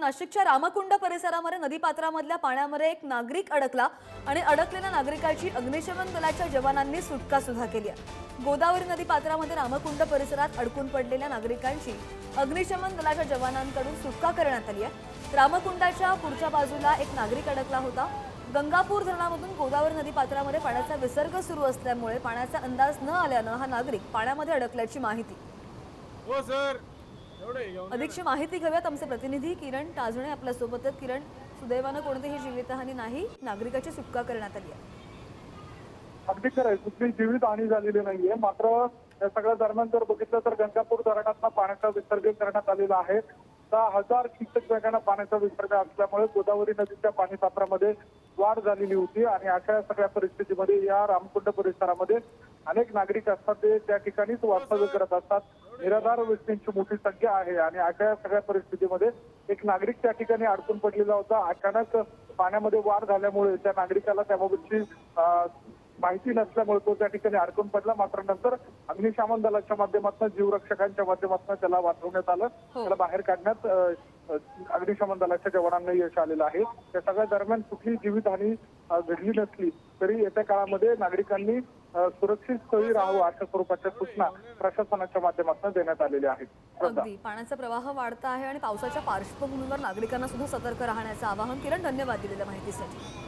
नाशिकच्या रामकुंड परिसरामध्ये नदीपात्रामधल्या पाण्यामध्ये एक नागरिक अडकला आणि अडकलेल्या नागरिकाची अग्निशमन दलाच्या जवानांनी सुटका सुद्धा केली आहे। गोदावरी नदीपात्रामध्ये रामकुंड परिसरात अडकून पडलेल्या नागरिकांची अग्निशमन दलाच्या जवानांकडून सुटका करण्यात आली आहे। रामकुंडाच्या पुढच्या बाजूला एक नागरिक अडकला होता। गंगापूर धरणामधून गोदावरी नदीपात्रामध्ये पाण्याचा विसर्ग सुरू असल्यामुळे पाण्याचा अंदाज न आल्यानं हा नागरिक पाण्यामध्ये अडकल्याची माहिती। हो सर, अधिकची माहिती घेऊयात, आमचे प्रतिनिधी किरण टाजणे आपल्या सोबत आहेत। किरण, सुदैवानं कोणतीही जीवितहानी नाही, नागरिकाची सुटका करण्यात आली आहे। अगदी खरं आहे, कुठली जीवितहानी झालेली नाहीये। मात्र या सगळ्या दरम्यान जर बघितलं तर गंगापूर धरणातून पाण्याचा विसर्ग करण्यात आलेला आहे। 10,000 क्युसेक वेगाने पाण्याचा विसर्ग असल्यामुळे गोदावरी नदीच्या पाणी पात्रामध्ये वाढ झालेली होती आणि अशा सगळ्या परिस्थितीमध्ये या रामकुंड परिसरामध्ये अनेक नागरिक असतात, ते त्या ठिकाणीच वास्तव्य करत असतात। निराधार व्यक्तींची मोठी संख्या आहे आणि अशा सगळ्या परिस्थितीमध्ये एक नागरिक त्या ठिकाणी अडकून पडलेला होता। अचानक पाण्यामध्ये वाढ झाल्यामुळे त्या नागरिकाला त्याबाबतची माहिती नसल्यामुळे तो त्या ठिकाणी अडकून पडला। मात्र नंतर अग्निशमन दलाच्या माध्यमातून, जीवरक्षकांच्या माध्यमातून त्याला वाचवण्यात आलं, त्याला बाहेर काढण्यात अग्निशमन दलाच्या जवानांना यश आलेलं आहे। त्या सगळ्या दरम्यान कुठलीही जीवितहानी घडली नसली तरी येत्या काळामध्ये नागरिकांनी सुरक्षित स्थळी राहावं अशा स्वरूपाच्या सूचना प्रशासनाच्या माध्यमातून देण्यात आलेल्या आहेत। अगदी पाण्याचा प्रवाह वाढता आहे आणि पावसाच्या पार्श्वभूमीवर नागरिकांना सुद्धा सतर्क राहण्याचं आवाहन। किरण, धन्यवाद दिलेल्या माहितीसाठी।